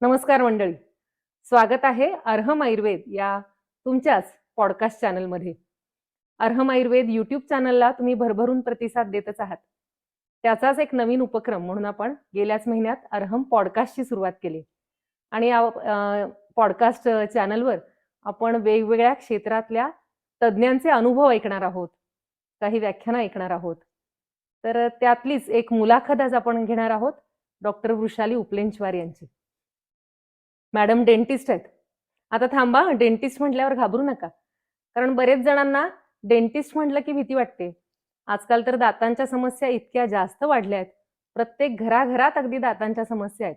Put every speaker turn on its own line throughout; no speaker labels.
नमस्कार मंडळी. स्वागत आहे अर्हम आयुर्वेद या तुमच्याच पॉडकास्ट चॅनलमध्ये. अर्हम आयुर्वेद यूट्यूब चॅनलला तुम्ही भरभरून प्रतिसाद देतच आहात. त्याचाच एक नवीन उपक्रम म्हणून आपण गेल्याच महिन्यात अर्हम पॉडकास्टची सुरुवात केली आणि या पॉडकास्ट चॅनलवर आपण वेगवेगळ्या क्षेत्रातल्या तज्ज्ञांचे अनुभव ऐकणार आहोत. काही व्याख्यानं ऐकणार आहोत. तर त्यातलीच एक मुलाखत आज आपण घेणार आहोत डॉक्टर वृषाली उपलेंचवार यांची. मॅडम डेंटिस्ट आहेत. आता थांबा, डेंटिस्ट म्हटल्यावर घाबरू नका. कारण बरेच जणांना डेंटिस्ट म्हटलं की भीती वाटते. आजकाल तर दातांच्या समस्या इतक्या जास्त वाढल्या आहेत. प्रत्येक घराघरात अगदी दातांच्या समस्या आहेत.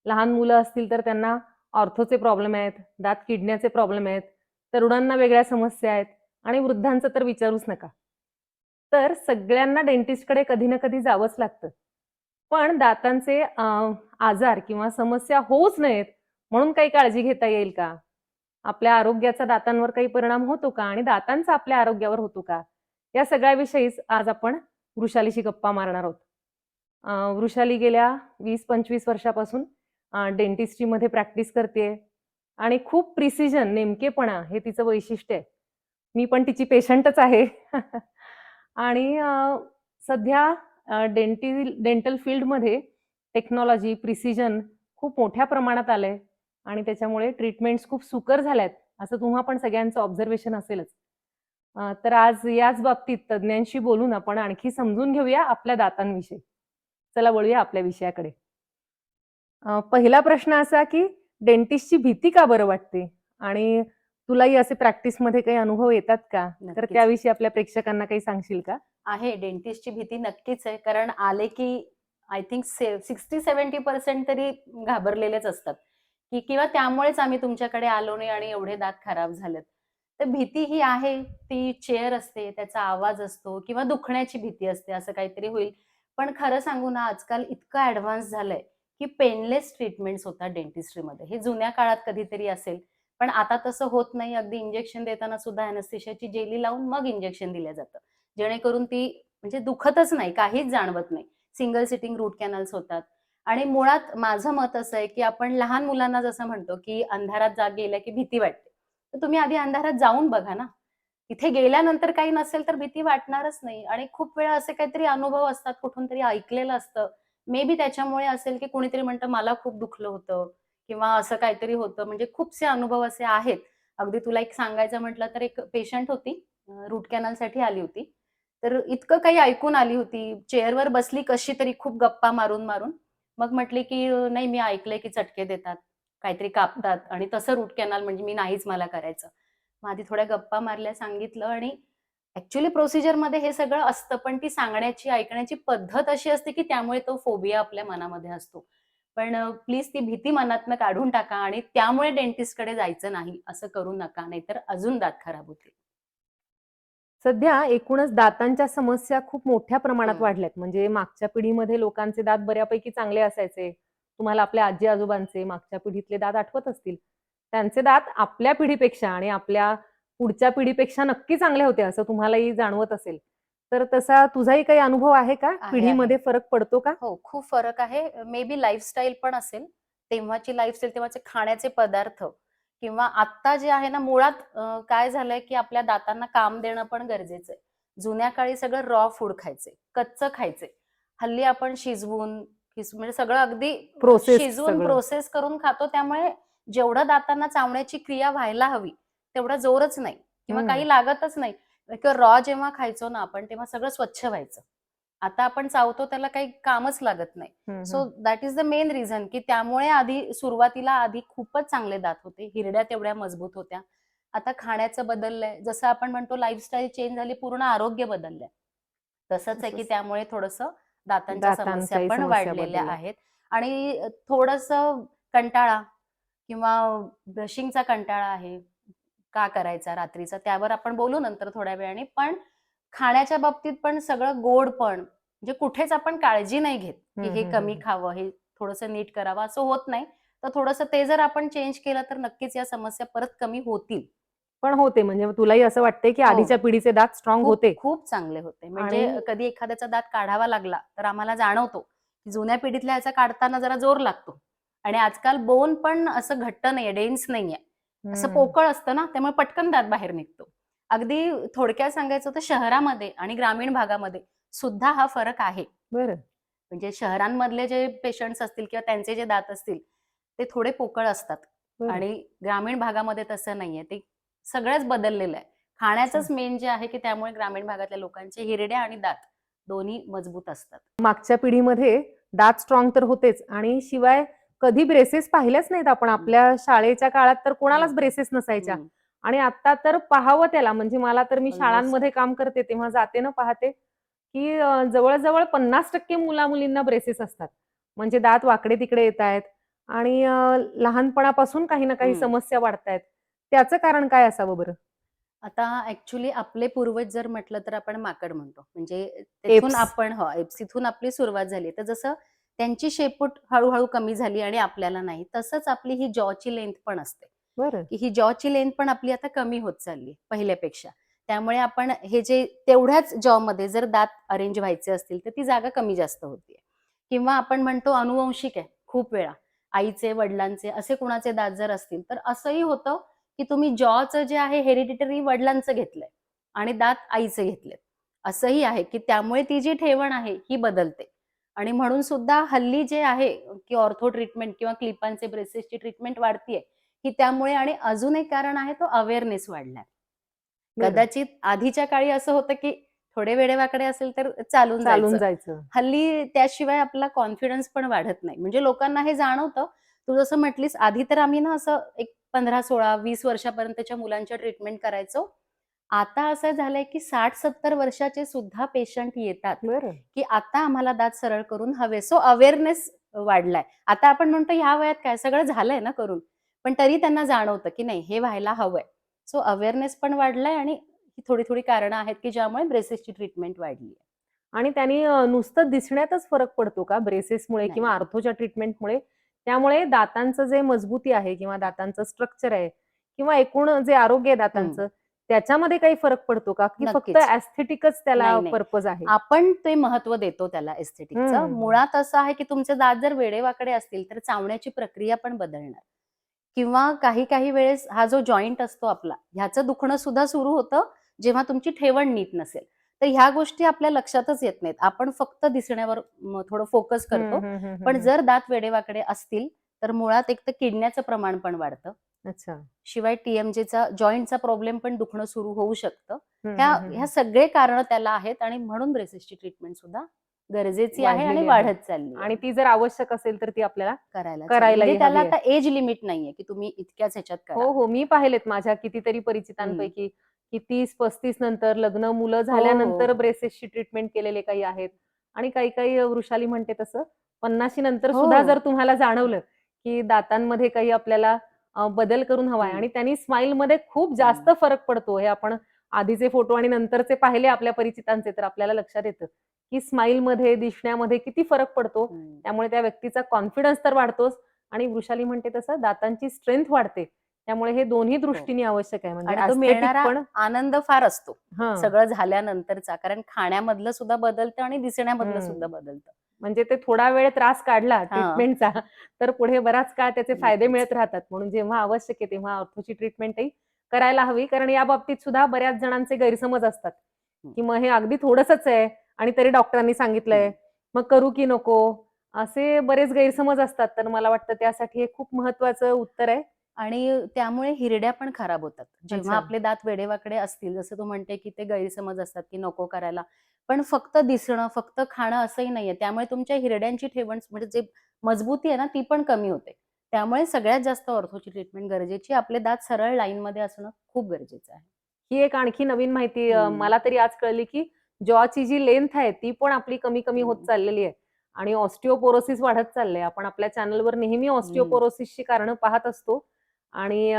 लहान मुलं असतील तर त्यांना ऑर्थोचे प्रॉब्लेम आहेत, दात किडण्याचे प्रॉब्लेम आहेत, तरुणांना वेगळ्या समस्या आहेत आणि वृद्धांचं तर विचारूच नका. तर सगळ्यांना डेंटिस्टकडे कधी ना कधी जावंच लागतं. पण दातांचे आजार किंवा समस्या होऊच नयेत म्हणून काही काळजी घेता येईल का? आपल्या आरोग्याचा दातांवर काही परिणाम होतो का? आणि दातांचा आपल्या आरोग्यावर होतो का? या सगळ्याविषयीच आज आपण वृषालीशी गप्पा मारणार आहोत. वृषाली गेल्या 20-25 वर्षापासून डेंटिस्ट्रीमध्ये प्रॅक्टिस करतेय आणि खूप प्रिसिजन, नेमकेपणा हे तिचं वैशिष्ट्य आहे. मी पण तिची पेशंटच आहे. आणि सध्या डेंटल फील्डमध्ये टेक्नॉलॉजी, प्रिसिजन खूप मोठ्या प्रमाणात आलंय आणि त्याच्यामुळे ट्रीटमेंट्स खूप सुकर झाल्यात, असं तुम्हा पण सगळ्यांचं ऑब्झर्वेशन असेलच. तर आज याच बाबतीत तज्ज्ञांशी बोलून आपण आणखी समजून घेऊया आपल्या दातांविषयी. चला वळूया आपल्या विषयाकडे. पहिला प्रश्न असा की डेंटिस्टची भीती का बरं वाटते? आणि तुलाही असे प्रॅक्टिसमध्ये काही अनुभव येतात का? तर
नक्कीच.
त्याविषयी आपल्या प्रेक्षकांना काही सांगशील का?
आहे, डेंटिस्टची भीती नक्कीच आहे. कारण आले की आय थिंक 60-70% तरी घाबरलेलेच असतात, की किंवा त्यामुळेच आम्ही तुमच्याकडे आलो नाही आणि एवढे दात खराब झालेत. तर भीती ही आहे, ती चेअर असते, त्याचा आवाज असतो किंवा दुखण्याची भीती असते, असं काहीतरी होईल. पण खरं सांगू ना, आजकाल इतकं ॲडव्हान्स झालंय, की पेनलेस ट्रीटमेंट्स होतात डेंटिस्ट्रीमध्ये. हे जुन्या काळात कधीतरी असेल, पण आता तसं होत नाही. अगदी इंजेक्शन देताना सुद्धा अॅनेस्थेशियाची जेली लावून मग इंजेक्शन दिलं जातं. जेणेकरून ती म्हणजे दुखतच नाही, काहीच जाणवत नाही. सिंगल सिटिंग रूट कॅनल्स होतात आणि मुळात माझं मत असं आहे, की आपण लहान मुलांना जसं म्हणतो, की अंधारात गेलं की भीती वाटते. तर तुम्ही आधी अंधारात जाऊन बघा ना. तिथे गेल्यानंतर काही नसेल तर भीती वाटणारच नाही आणि खूप वेळा असे काहीतरी अनुभव असतात, कुठून तरी ऐकलेलं असतं. मे बी त्याच्यामुळे असेल, की कोणीतरी म्हणतं मला खूप दुखलं होतं किंवा असं काहीतरी होतं. म्हणजे खूपसे अनुभव असे आहेत. अगदी तुला एक सांगायचं म्हटलं तर एक पेशंट होती, रूट कॅनलसाठी आली होती. तर इतकं काही ऐकून आली होती. चेअरवर बसली कशी तरी खूप गप्पा मारून-मारून. मग म्हटली, की नाही मी ऐकलंय की चटके देतात, काहीतरी कापतात आणि तसं रूट कॅनल म्हणजे मी नाहीच मला करायचं. मग आधी थोड्या गप्पा मारल्या, सांगितलं आणि ॲक्चुअली प्रोसिजरमध्ये हे सगळं असतं, पण ती सांगण्याची, ऐकण्याची पद्धत अशी असते, की त्यामुळे तो फोबिया आपल्या मनामध्ये असतो. पण प्लीज ती भीती मनातनं काढून टाका आणि त्यामुळे डेंटिस्टकडे जायचं नाही, असं करू नका, नाहीतर अजून दात खराब होतील.
सध्या एकूणच दातांच्या समस्या खूप मोठ्या प्रमाणात
हं.
वाढल्यात. म्हणजे मागच्या पिढीमध्ये लोकांचे दात बऱ्यापैकी चांगले असायचे. तुम्हाला आपल्या आजी-आजोबांचे मागच्या पिढीतले दात आठवत असतील. त्यांचे दात आपल्या पिढीपेक्षा आणि आपल्या पुढच्या पिढीपेक्षा नक्की चांगले होते, असं तुम्हालाही जाणवत असेल. तर तसा तुझाही काही अनुभव आहे का?
आहे, आहे.
पिढीमध्ये फरक पडतो का?
हो, खूप फरक आहे. मे बी लाईफस्टाईल पण असेल. तेव्हाची लाईफस्टाईल, तेव्हाचे खाण्याचे पदार्थ किंवा आत्ता जे आहे ना, मुळात काय झालंय, की आपल्या दातांना काम देणं पण गरजेचं आहे. जुन्या काळी सगळं रॉ फूड खायचे, कच्चं खायचे. हल्ली आपण शिजवून, म्हणजे सगळं अगदी
प्रोसेस्ड
शिजवून
सगळं.
प्रोसेस करून खातो. त्यामुळे जेवढं दातांना चावण्याची क्रिया व्हायला हवी, तेवढा जोरच नाही किंवा
हं.
काही लागतच नाही. किंवा रॉ जेव्हा खायचो ना आपण, तेव्हा सगळं स्वच्छ व्हायचं. आता आपण चावतो त्याला काही कामच लागत नाही.
हं, हं.
So that is the main reason, की त्यामुळे आधी सुरुवातीला खूपच चांगले दात होते. हिरड्या तेवढ्या मजबूत होत्या. आता खाण्याचं बदललंय. जसं आपण म्हणतो लाईफस्टाईल चेंज झाली, पूर्ण आरोग्य बदललंय. तसंच आहे, की
तसंच
त्यामुळे थोडंसं दातांच्या समस्या
दातांच्याही
पण
समस्या
वाढलेल्या
बदलल्यात.
आहेत आणि थोडंसं कंटाळा किंवा ब्रशिंगचा कंटाळा आहे. का करायचा रात्रीचा? त्यावर आपण बोलू नंतर थोड्या वेळाने. पण खाण्याच्या बाबतीत पण सगळं गोड पण, म्हणजे कुठेच आपण काळजी नाही घेत, की
हं,
हे
हं, हं,
कमी
हं.
खावं, हे थोडंसं नीट करावं, असं होत नाही. तर थोडंसं ते जर आपण चेंज केलं तर नक्कीच या समस्या परत कमी होतील.
पण होते म्हणजे तुलाही असं वाटतंय, की
हो.
आधीच्या पिढीचे दात स्ट्राँग
खूप,
होते
खूप चांगले होते. म्हणजे
आणि
कधी एखाद्याचा दात काढावा लागला, तर आम्हाला जाणवतो, की जुन्या पिढीतल्या ह्याचा काढताना जरा जोर लागतो. आणि आजकाल बोन पण असं घट्ट नाहीये, डेन्स नाहीये. असं
हम्म.
पोकळ असतं ना, त्यामुळे पटकन दात बाहेर निघतो. अगदी थोडक्यात सांगायचं तर शहरामध्ये आणि ग्रामीण भागामध्ये सुद्धा हा फरक आहे.
बरं.
म्हणजे शहरांमधले जे पेशंट्स असतील किंवा त्यांचे जे दात असतील, ते थोडे पोकळ असतात
बरं.
आणि ग्रामीण भागामध्ये तसं नाहीये. ते सगळंच बदललेलं आहे. खाण्याचंच मेन जे आहे, की त्यामुळे ग्रामीण भागातल्या लोकांचे हिरड्या आणि दात दोन्ही मजबूत असतात.
मागच्या पिढीमध्ये दात स्ट्रॉंग तर होतेच आणि शिवाय कधी ब्रेसेस पाहिल्याच नाहीत आपण. आपल्या शाळेच्या काळात तर कोणालाच
नव्हते.
ब्रेसेस नसायच्या आणि आता तर पाहावं त्याला. म्हणजे मला तर मी
ऑलमोस्ट.
शाळांमध्ये काम करते तेव्हा जाते ना पाहते, की जवळ-जवळ 50% मुला-मुलींना ब्रेसेस असतात. म्हणजे दात वाकडे-तिकडे येतायत आणि लहानपणापासून काही ना काही समस्या वाढतायत. त्याचं कारण काय असावं बरं?
आता ऍक्च्युली आपले पूर्वज जर म्हटलं तर आपण माकड म्हणतो. म्हणजे तिथून
एप्स.
आपण तिथून आपली सुरुवात झाली. तर जसं त्यांची शेपूट हळू कमी झाली आणि आपल्याला नाही, तसंच आपली ही जॉची लेंथ पण असते.
बरं.
की ही जॉची लेंथ पण आपली आता कमी होत चालली पहिल्यापेक्षा. त्यामुळे आपण हे जे तेवढ्याच जॉमध्ये जर दात अरेंज व्हायचे असतील, तर ती जागा कमी जास्त होतीये. किंवा आपण म्हणतो अनुवंशिक आहे खूप वेळा. आईचे, वडिलांचे असे कुणाचे दात जर असतील, तर असंही होतं की तुम्ही जॉचं जे आहे हेरिडिटरी वडिलांचं घेतलंय आणि दात आईचे घेतलेत. असंही आहे की त्यामुळे ती जी ठेवण आहे ही बदलते. आणि म्हणून सुद्धा हल्ली जे आहे की ऑर्थो ट्रीटमेंट किंवा क्लिपांचे ब्रेसेसची ट्रीटमेंट वाढतीये, की त्यामुळे आणि अजून एक कारण आहे तो अवेअरनेस वाढलाय.
बरं.
कदाचित आधीच्या काळी असं होतं की थोडे वेडेवाकडे असेल तर चालून
चालून
जायचं.
जायचं.
हल्ली त्याशिवाय आपला कॉन्फिडन्स पण वाढत नाही. म्हणजे लोकांना हे जाणवतं. तू जसं म्हटलीस आधी तर आम्ही ना असं एक 15, 16, 20 वर्षापर्यंतच्या मुलांच्या ट्रीटमेंट करायचो. आता असं झालंय की 60-70 वर्षाचे सुद्धा पेशंट येतात,
बरं.
की आता आम्हाला दात सरळ करून हवे. सो अवेअरनेस वाढलाय. आता आपण म्हणतो ह्या वयात काय सगळं झालंय ना करून. पण तरी त्यांना जाणवतं की नाही हे व्हायला हवंय. सो अवेअरनेस पण वाढलाय आणि ही थोडी कारणं आहेत की ज्यामुळे ब्रेसेसची ट्रीटमेंट वाढली आहे.
आणि त्यांनी नुसतं दिसण्यातच फरक पडतो का ब्रेसेसमुळे किंवा
नाही.
आर्थोच्या ट्रीटमेंटमुळे? त्यामुळे दातांचं जे मजबूती आहे किंवा दातांचं स्ट्रक्चर आहे किंवा एकूण जे आरोग्य आहे
हं.
दातांचं, त्याच्यामध्ये काही फरक पडतो का? की फक्त
नक्कीच.
एस्थेटिकच त्याला
नाही.
पर्पज आहे?
आपण ते महत्त्व देतो त्याला एस्थेटिकचं.
हं.
मुळात असं आहे की तुमचे दात जर वेडेवाकडे असतील, तर चावण्याची प्रक्रिया पण बदलणार. किंवा काही वेळेस हा जो जॉइंट असतो आपला, ह्याचं दुखणं सुद्धा सुरू होतं, जेव्हा तुमची ठेवण नीट नसेल. तर ह्या गोष्टी आपल्या लक्षातच येत नाहीत. आपण फक्त दिसण्यावर थोडं फोकस
हं,
करतो.
हं, हं, हं,
पण
हं.
जर दात वेडेवाकडे असतील, तर मुळात एक तर किडण्याचं प्रमाण पण वाढतं.
अच्छा.
शिवाय टीएमजेचा जॉइंटचा प्रॉब्लेम पण दुखणं सुरू होऊ शकतं.
हं,
ह्या
हं, हं,
ह्या
हं.
सगळे कारणं त्याला आहेत आणि म्हणून ब्रेसेसची ट्रीटमेंट सुद्धा गरजेची आहे आणि
वाढलेली आहे.
वाढत चालली
आणि
आहे.
ती जर आवश्यक असेल तर ती आपल्याला
करायलाच हवी. म्हणजे
करायलाही
त्याला
हवी आहे.
आता एज लिमिट नाहीये, की तुम्ही इतक्याच ह्याच्यात करा.
हो, हो. मी पाहिलेत माझ्या कितीतरी
हं.
परिचितांपैकी, की 30-35 नंतर लग्न, मुलं
हो,
झाल्यानंतर
हो.
ब्रेसेसची ट्रीटमेंट केलेले काही आहेत आणि काही-काही वृषाली म्हणते तसं 50शी नंतर
हो.
सुद्धा जर तुम्हाला जाणवलं, की दातांमध्ये काही आपल्याला बदल करून हवाय
हं,
आणि त्यांनी स्माईलमध्ये खूप
हं.
जास्त फरक पडतो. हे आपण आधीचे फोटो आणि नंतरचे पाहिले आपल्या परिचितांचे, तर आपल्याला लक्षात येतं, की स्माईलमध्ये, दिसण्यामध्ये किती फरक पडतो.
हं.
त्यामुळे त्या व्यक्तीचा कॉन्फिडन्स तर वाढतोच आणि वृषाली म्हणते तसं दातांची स्ट्रेंथ वाढते. त्यामुळे हे दोन्ही
हो.
दृष्टीने आवश्यक आहे. म्हणजे
आणि तो
एस्थेटिक
मिळणारा
पण
आनंद फार असतो.
हां.
सगळं झाल्यानंतरचा. कारण खाण्यामधलं सुद्धा बदलतं आणि दिसण्यामधलं
हं.
सुद्धा बदलतं.
म्हणजे ते थोडा वेळ त्रास काढला
हां.
ट्रीटमेंटचा, तर पुढे बराच काळ त्याचे फायदे
नक्कीच.
मिळत राहतात. म्हणून जेव्हा आवश्यक आहे तेव्हा ऑर्थोची ट्रीटमेंटही करायला हवी. कारण या बाबतीत सुद्धा बऱ्याच जणांचे गैरसमज असतात,
हं,
की मग हे अगदी थोडंसंच आहे आणि तरी डॉक्टरांनी सांगितलंय,
हं.
मग करू की नको? असे बरेच गैरसमज असतात. तर मला वाटतं त्यासाठी हे खूप महत्वाचं उत्तर आहे.
आणि त्यामुळे हिरड्या पण खराब होतात. जेव्हा
अच्छा.
आपले दात वेडेवाकडे असतील, जसं तू म्हणते, की ते गैरसमज असतात, की नको करायला. पण फक्त दिसणं, फक्त खाणं असंही नाहीये. त्यामुळे तुमच्या हिरड्यांची ठेवण म्हणजे जे मजबूती आहे ना, ती पण कमी होते. त्यामुळे सगळ्यात जास्त ऑर्थोची ट्रीटमेंट गरजेची. आपले दात सरळ लाईनमध्ये असणं खूप गरजेचं आहे.
ही एक आणखी नवीन माहिती
हं,
मला तरी आज कळली, की जॉची जी लेंथ आहे, ती पण आपली कमी-कमी होत
हं,
चाललेली आहे आणि ऑस्टिओपोरोसिस वाढत चाललंय. आपण आपल्या चॅनलवर नेहमी
हं.
ऑस्टिओपोरोसिसची कारणं पाहत असतो आणि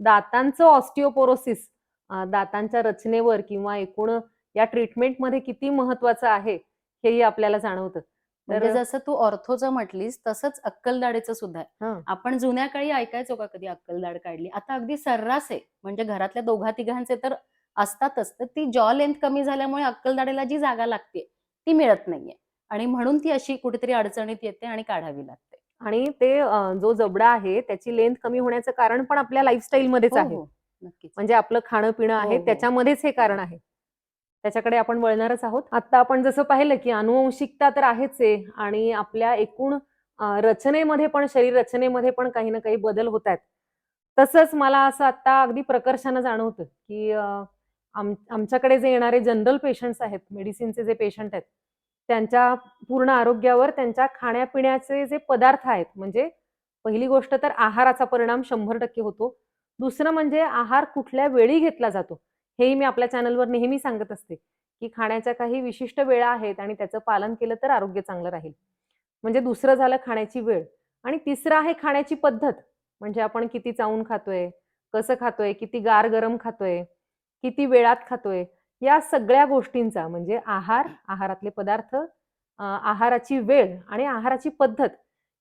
दातांचं ऑस्टिओपोरोसिस दातांच्या रचनेवर किंवा एकूण या ट्रीटमेंटमध्ये किती महत्वाचं आहे, हेही आपल्याला जाणवतं.
म्हणजे
तर
जसं तू ऑर्थोचं म्हटलीस, तसंच अक्कलदाढीचं सुद्धा आहे.
हं.
आपण जुन्या काळी ऐकायचो का कधी अक्कलदाढ काढली? आता अगदी सर्रास आहे. म्हणजे घरातल्या दोघा-तिघांचे तर असतातच. तर ती जॉ लेंथ कमी झाल्यामुळे अक्कलदाढीला जी जागा लागते, ती मिळत नाहीये आणि म्हणून ती अशी कुठेतरी अडचणीत येते आणि काढावी लागते.
आणि ते जो जबडा आहे त्याची लेंथ कमी होण्याचं कारण पण आपल्या लाईफस्टाईल मध्येच
हो
आहे.
हो नक्कीच.
म्हणजे आपलं खाणं पिणं
हो
आहे
हो
त्याच्यामध्येच हे कारण आहे. त्याच्याकडे आपण वळणारच आहोत. आता आपण जसं पाहिलं की अनुवंशिकता तर आहेच आहे आणि आपल्या एकूण रचनेमध्ये पण शरीर रचनेमध्ये पण काही ना काही बदल होत आहेत. तसंच मला असं आता अगदी प्रकर्षानं जाणवतं की आमच्याकडे जे येणारे जनरल पेशंट्स आहेत, मेडिसिनचे जे पेशंट आहेत, त्यांच्या पूर्ण आरोग्यावर त्यांच्या खाण्यापिण्याचे जे पदार्थ आहेत, म्हणजे पहिली गोष्ट तर आहाराचा परिणाम 100% होतो. दुसरं म्हणजे आहार कुठल्या वेळी घेतला जातो. हेही मी आपल्या चॅनलवर नेहमी सांगत असते, की खाण्याच्या काही विशिष्ट वेळा आहेत आणि त्याचं पालन केलं तर आरोग्य चांगलं राहील. म्हणजे दुसरं झालं खाण्याची वेळ आणि तिसरं आहे खाण्याची पद्धत. म्हणजे आपण किती चावून खातोय, कसं खातोय, किती गार गरम खातोय, किती वेळात खातोय, या सगळ्या गोष्टींचा म्हणजे आहार, आहारातले पदार्थ, आहाराची वेळ आणि आहाराची पद्धत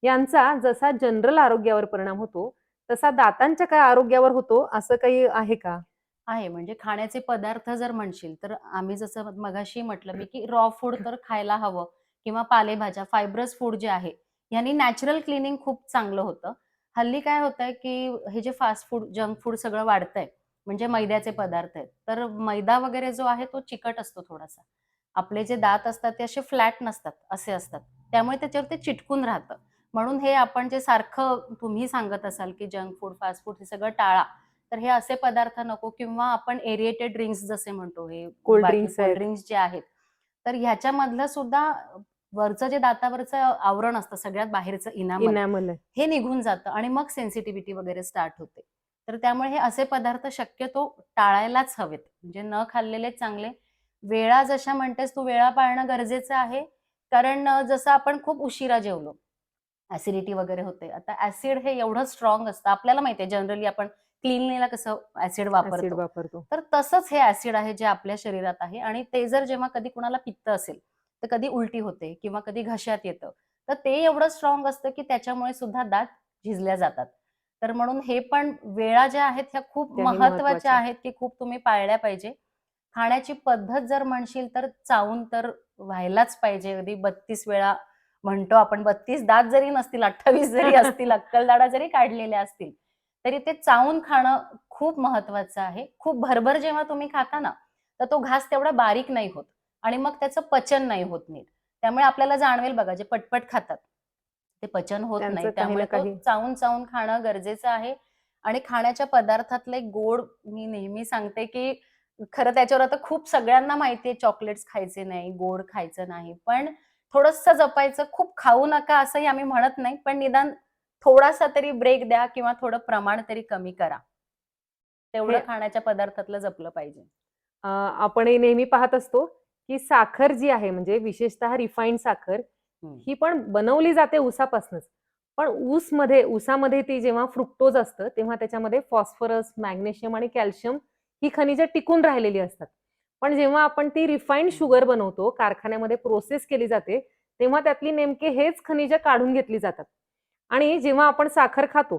यांचा जसा जनरल आरोग्यावर परिणाम होतो, तसा दातांच्या काय आरोग्यावर होतो असं काही आहे का?
आहे. म्हणजे खाण्याचे पदार्थ जर म्हणशील, तर आम्ही जसं मगाशी म्हटलं मी, की रॉ फूड तर खायला हवं किंवा पालेभाज्या, फायब्रस फूड जे आहे, ह्यानी नॅचरल क्लीनिंग खूप चांगलं होतं. हल्ली काय होतंय, की हे जे फास्ट फूड, जंक फूड सगळं वाढतंय, म्हणजे मैद्याचे पदार्थ आहेत. तर मैदा वगैरे जो आहे तो चिकट असतो थोडासा. आपले जे दात असतात ते असे फ्लॅट नसतात, असे असतात. त्यामुळे त्याच्यावर ते चिटकून राहतं. म्हणून हे आपण जे सारखं तुम्ही सांगत असाल, की जंक फूड, फास्ट फूड हे सगळं टाळा. तर हे असे पदार्थ नको किंवा आपण एरिएटेड ड्रिंक्स जसे म्हणतो, हे
कोल्ड
बाकी
ड्रिंक्स
कोल्ड
आहेत,
ड्रिंक्स जे आहेत, तर ह्याच्यामधलं सुद्धा वरचं जे दातावरचं आवरण असतं सगळ्यात बाहेरचं इनामल,
इनॅमल आहे.
हे निघून जातं आणि मग सेन्सिटिव्हिटी वगैरे स्टार्ट होते. तर त्यामुळे हे असे पदार्थ शक्यतो टाळायलाच हवेत. म्हणजे न खाल्लेले चांगले. वेळा जशा म्हणतेस तू, वेळा पाळणं गरजेचं आहे. कारण जसं आपण खूप उशिरा जेवलो, ॲसिडिटी वगैरे होते. आता ॲसिड हे एवढं स्ट्राँग असतं. आपल्याला माहिती आहे जनरली आपण क्लीनलीला कसं ॲसिड
ॲसिड
वापरतो.
वापरतो.
तर तसंच हे ॲसिड आहे जे आपल्या शरीरात आहे आणि ते जर जेव्हा कधी कुणाला पित्त असेल, तर कधी उलटी होते किंवा कधी घशात येतं. तर ते एवढं स्ट्राँग असतं, की त्याच्यामुळे सुद्धा दात झिजल्या जातात. तर म्हणून हे पण वेळा ज्या आहेत ह्या खूप
त्याही
महत्त्वाच्या
महत्वाच्या.
आहेत, की खूप तुम्ही पाळल्या पाहिजे. खाण्याची पद्धत जर म्हणशील तर चावून तर व्हायलाच पाहिजे. अगदी 32 वेळा म्हणतो आपण, 32 दात जरी नसतील, 28 जरी असतील, अक्कलदाढा जरी काढलेल्या असतील, तरी ते चावून खाणं खूप महत्वाचं आहे. खूप भरभर जेव्हा तुम्ही खाता ना, तर तो घास तेवढा बारीक नाही होत आणि मग त्याचं पचन नाही होत नीट. त्यामुळे आपल्याला जाणवेल बघा, जे पटपट खातात, ते पचन होत नाही.
त्यांचं काही ना
त्यामुळे तो
काही
चावून-चावून खाणं गरजेचं आहे आणि खाण्याच्या पदार्थातले गोड मी नेहमी सांगते, की खरं त्याच्यावर आता खूप सगळ्यांना माहिती आहे चॉकलेट्स खायचे नाही, गोड खायचं नाही. पण थोडंसं जपायचं. खूप खाऊ नका असंही आम्ही म्हणत नाही, पण निदान थोडासा तरी ब्रेक द्या किंवा थोडं प्रमाण तरी कमी करा. तेवढं
हे
खाण्याच्या पदार्थातलं जपलं पाहिजे.
आपणही नेहमी पाहत असतो, की साखर जी आहे म्हणजे विशेषतः रिफाइंड साखर,
हं.
ही पण बनवली जाते ऊसापासूनच. पण ऊसामध्ये ती जेव्हा फ्रुक्टोज असतं, तेव्हा त्याच्यामध्ये फॉस्फरस, मॅग्नेशियम आणि कॅल्शियम ही खनिजं टिकून राहिलेली असतात. पण जेव्हा आपण ती रिफाइंड
हं,
शुगर बनवतो, कारखान्यामध्ये प्रोसेस केली जाते, तेव्हा त्यातली नेमके हेच खनिजं काढून घेतली जातात. आणि जेव्हा आपण साखर खातो,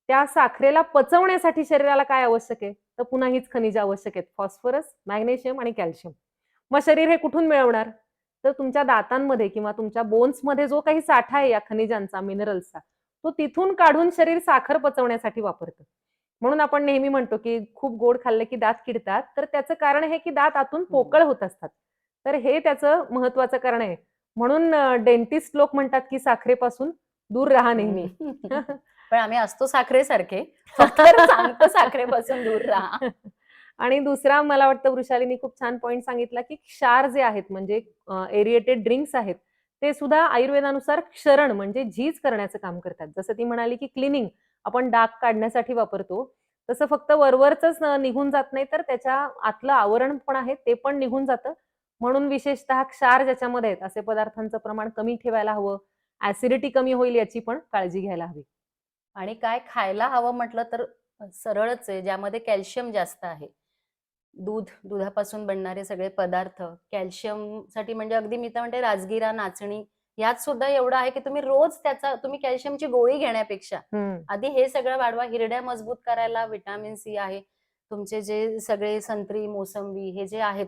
त्या साखरेला पचवण्यासाठी शरीराला काय आवश्यक आहे? तर पुन्हा हीच खनिजं आवश्यक आहेत. फॉस्फरस, मॅग्नेशियम आणि कॅल्शियम. मग शरीर हे कुठून मिळवणार? तर तुमच्या दातांमध्ये किंवा तुमच्या बोन्समध्ये जो काही साठा आहे या खनिजांचा, मिनरल्सचा, तो तिथून काढून शरीर साखर पचवण्यासाठी वापरतं. म्हणून आपण नेहमी म्हणतो, की खूप गोड खाल्लं की दात किडतात. तर त्याचं कारण हे की दात आतून
हं.
पोकळ होत असतात. तर हे त्याचं महत्वाचं कारण आहे. म्हणून डेंटिस्ट लोक म्हणतात, की साखरेपासून दूर राहा नेहमी.
हं. पण आम्ही असतो साखरेसारखे. फक्त सांगतो साखरेपासून दूर राहा.
आणि दुसरा मला वाटतं वृषालीनी खूप छान पॉइंट सांगितला, की क्षार जे आहेत म्हणजे एरिएटेड ड्रिंक्स आहेत, ते सुद्धा आयुर्वेदानुसार क्षरण म्हणजे झीज करण्याचं काम करतात. जसं ती म्हणाली, की क्लीनिंग आपण डाग काढण्यासाठी वापरतो. तसं फक्त वरवरचंच निघून जात नाही, तर त्याच्या आतलं आवरण पण आहे ते पण निघून जातं. म्हणून विशेषतः क्षार ज्याच्यामध्ये आहेत, असे पदार्थांचं प्रमाण कमी ठेवायला हवं. ॲसिडिटी कमी होईल याची पण काळजी घ्यायला हवी.
आणि काय खायला हवं म्हटलं तर सरळच आहे, ज्यामध्ये कॅल्शियम जास्त आहे. दूध, दुधापासून बनणारे सगळे पदार्थ, कॅल्शियमसाठी म्हणजे अगदी मी तर म्हणते राजगिरा, नाचणी यात सुद्धा एवढं आहे, की तुम्ही रोज तुम्ही कॅल्शियमची गोळी घेण्यापेक्षा
हं.
आधी हे सगळं वाढवा. हिरड्या मजबूत करायला व्हिटॅमिन सी आहे. तुमचे जे सगळे संत्री, मोसंबी हे जे आहेत,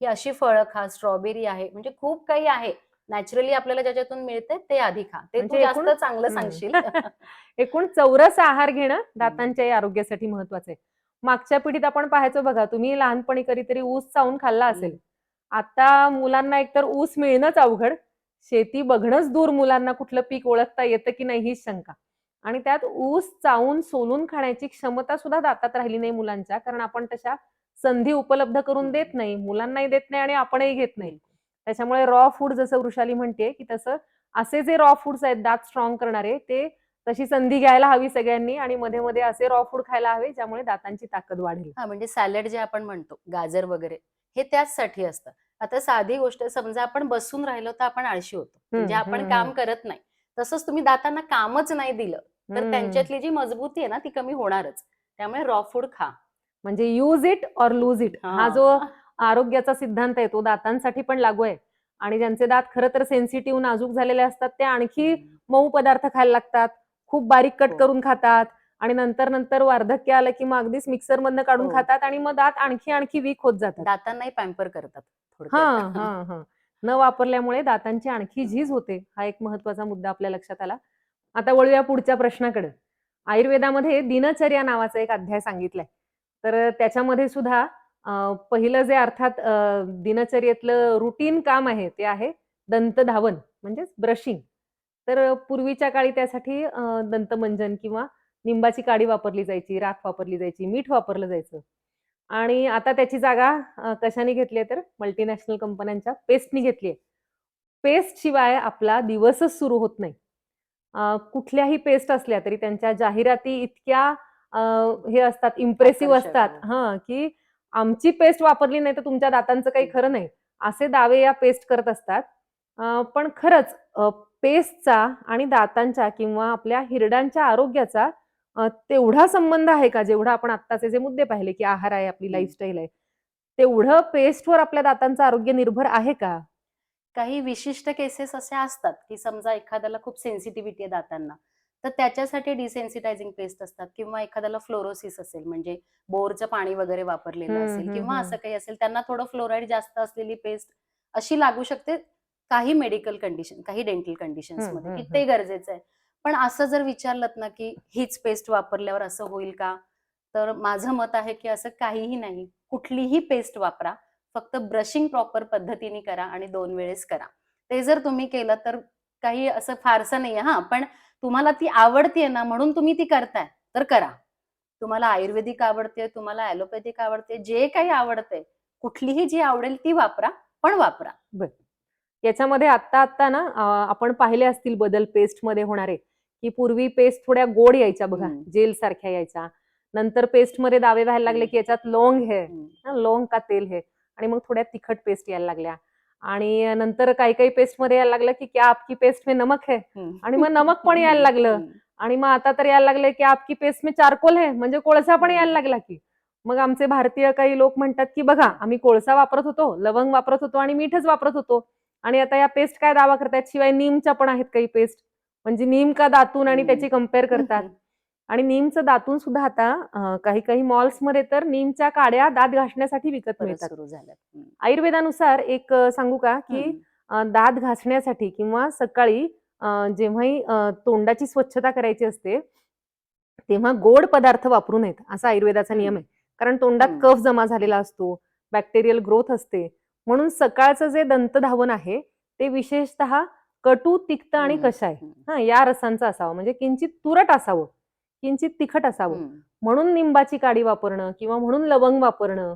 ही अशी फळं खा. स्ट्रॉबेरी आहे. म्हणजे खूप काही आहे. नॅचरली आपल्याला ज्याच्यातून मिळते ते आधी खा. ते तू
म्हणजे
जास्त
एकूण
चांगलं सांगशील.
एकूण चौरस आहार घेणं दातांच्याही आरोग्यासाठी महत्वाचं आहे. मागच्या पिढीत आपण पाहायचो बघा, तुम्ही लहानपणी कधीतरी ऊस चावून खाल्ला असेल. आता मुलांना एकतर ऊस मिळणंच अवघड, शेती बघणंच दूर, मुलांना कुठलं पीक ओळखता येतं की नाही हीच शंका. आणि त्यात ऊस चावून सोलून खाण्याची क्षमता सुद्धा दातात राहिली नाही मुलांच्या, कारण आपण तशा संधी उपलब्ध करून देत नाही, मुलांनाही देत नाही आणि आपणही घेत नाही. त्याच्यामुळे रॉ फूड, जसं वृषाली म्हणते की तसं असे जे रॉ फूड्स आहेत दात स्ट्रॉंग करणारे, ते तशी संधी घ्यायला हवी सगळ्यांनी आणि मध्ये मध्ये असे रॉ फूड खायला हवे ज्यामुळे दातांची ताकद वाढेल.
हा, म्हणजे सॅलड जे आपण म्हणतो, गाजर वगैरे, हे त्याचसाठी असतं. आता साधी गोष्ट, समजा आपण बसून राहिलो तर आपण आळशी होतो, म्हणजे
हम्म,
आपण
हम्म,
काम करत नाही. तसंच तुम्ही दातांना कामच नाही दिलं तर
हम्म.
त्यांच्यातली जी मजबूती आहे ना ती कमी होणारच. त्यामुळे रॉ फूड खा.
म्हणजे use it or lose it, हा जो आरोग्याचा सिद्धांत आहे तो दातांसाठी पण लागू आहे. आणि ज्यांचे दात खरं तर सेन्सिटिव्ह, नाजूक झालेले असतात, ते आणखी मऊ पदार्थ खायला लागतात, खूप बारीक कट
हो.
करून खातात आणि नंतर नंतर वार्धक्य आलं की मग अगदीच मिक्सर मधनं काढून
हो.
खातात आणि मग दात आणखी आणखी वीक होत जातात.
दातांनाही पॅम्पर करतात
हा
थोडक्यात.
हा हा न वापरल्यामुळे दातांची आणखी झीज होते. हा एक महत्वाचा मुद्दा आपल्या लक्षात आला. आता वळूया पुढच्या प्रश्नाकडे. आयुर्वेदामध्ये दिनचर्या नावाचा एक अध्याय सांगितलाय. तर त्याच्यामध्ये सुद्धा पहिलं जे अर्थात दिनचर्येतलं रुटीन काम आहे ते आहे दंतधावन, म्हणजेच ब्रशिंग. तर पूर्वीच्या काळी त्यासाठी दंतमंजन किंवा निंबाची काडी वापरली जायची, राख वापरली जायची, मीठ वापरलं जायचं. आणि आता त्याची जागा कशाने घेतली आहे तर मल्टीनॅशनल कंपन्यांच्या पेस्टनी घेतली आहे. पेस्ट शिवाय आपला दिवसच सुरू होत नाही. कुठल्याही पेस्ट असल्या तरी त्यांच्या जाहिराती इतक्या अ, हे असतात, इम्प्रेसिव्ह
आकर्षक,
असतात,
हो.
हां, की आमची पेस्ट वापरली नाही तर तुमच्या दातांचं काही खरं नाही, असे दावे या पेस्ट करत असतात. पण खरंच पेस्टचा आणि दातांच्या किंवा आपल्या हिरड्यांच्या आरोग्याचा तेवढा संबंध आहे का, जेवढा आपण आत्ताचे जे मुद्दे पाहिले, की आहार आहे, आपली लाईफस्टाईल आहे, तेवढं पेस्टवर आपल्या दातांचं आरोग्य निर्भर आहे का?
काही विशिष्ट केसेस अशा असतात, की समजा एखाद्याला खूप सेन्सिटिव्हिटी आहे दातांना, तर त्याच्यासाठी डिसेन्सिटायझिंग पेस्ट असतात, किंवा एखाद्याला फ्लोरोसिस असेल, म्हणजे बोरचं पाणी वगैरे वापरलेलं
हं,
असेल,
हं,
किंवा
हं.
असं काही असेल, त्यांना थोडं फ्लोराईड जास्त असलेली पेस्ट अशी लागू शकते. काही मेडिकल कंडिशन, काही डेंटल
हं,
कंडिशन्समध्ये,
हं,
की
हं.
ते गरजेचं आहे. पण असं जर विचारलत ना, की हीच पेस्ट वापरल्यावर असं होईल का? तर माझं मत आहे, की असं काहीही नाही. कुठलीही पेस्ट वापरा. फक्त ब्रशिंग प्रॉपर पद्धतीने करा आणि 2 वेळेस करा. ते जर तुम्ही केलं तर काही असं फारसं नाहीये हां, पण तुम्हाला ती आवडतीये ना म्हणून तुम्ही ती करताय, तर करा. तुम्हाला आयुर्वेदिक आवडते, तुम्हाला ॲलोपॅथिक आवडते, जे काही आवडतंय, कुठलीही जी आवडेल ती वापरा, पण वापरा.
बरं. याच्यामध्ये आत्ता ना आपण पाहिले असतील बदल पेस्टमध्ये होणारे, की पूर्वी पेस्ट थोड्या गोड यायच्या बघा,
हं,
जेल सारख्या यायच्या. नंतर पेस्टमध्ये दावे व्हायला लागले,
हं,
की याच्यात लौंग है,
हं.
लौंग का तेल है, आणि मग थोड्या तिखट पेस्ट यायला लागल्या. आणि नंतर काही-काही पेस्टमध्ये यायला लागलं, की क्या आपकी पेस्ट में नमक है,
हं.
आणि मग नमक पण यायला लागलं.
हं.
आणि मग आता तर यायला लागलंय, की आपकी पेस्ट में चारकोल है, म्हणजे कोळसा पण यायला
हं.
लागला की. मग आमचे भारतीय काही लोक म्हणतात, की बघा आम्ही कोळसा वापरत होतो, लवंग वापरत होतो आणि मीठच वापरत होतो. आणि आता या पेस्ट काय दावा करतायत, शिवाय नीमच्या पण आहेत काही पेस्ट. म्हणजे नीम का दातून आणि
हं.
त्याची कंपेअर करतात. आणि नीमचं दातून सुद्धा आता काही-काही मॉल्समध्ये तर नीमच्या काड्या दात घासण्यासाठी विकत
परत
मिळतात.
सुरू झाल्यात. हं.
आयुर्वेदानुसार एक सांगू का, की
हं.
दात घासण्यासाठी किंवा सकाळी जेव्हाही तोंडाची स्वच्छता करायची असते, तेव्हा गोड पदार्थ वापरू नयेत, असा आयुर्वेदाचा
हं.
नियम आहे. कारण तोंडात
हं.
कफ जमा झालेला असतो, बॅक्टेरियल ग्रोथ असते. म्हणून सकाळचं जे दंतधावन आहे, ते विशेषतः कटू, तिक्त आणि
हं.
कषाय
हं.
या रसांचं असावं, म्हणजे किंचित तुरट असावं, किंचित तिखट असावं.
हं.
म्हणून निंबाची काडी वापरणं किंवा म्हणून लवंग वापरणं,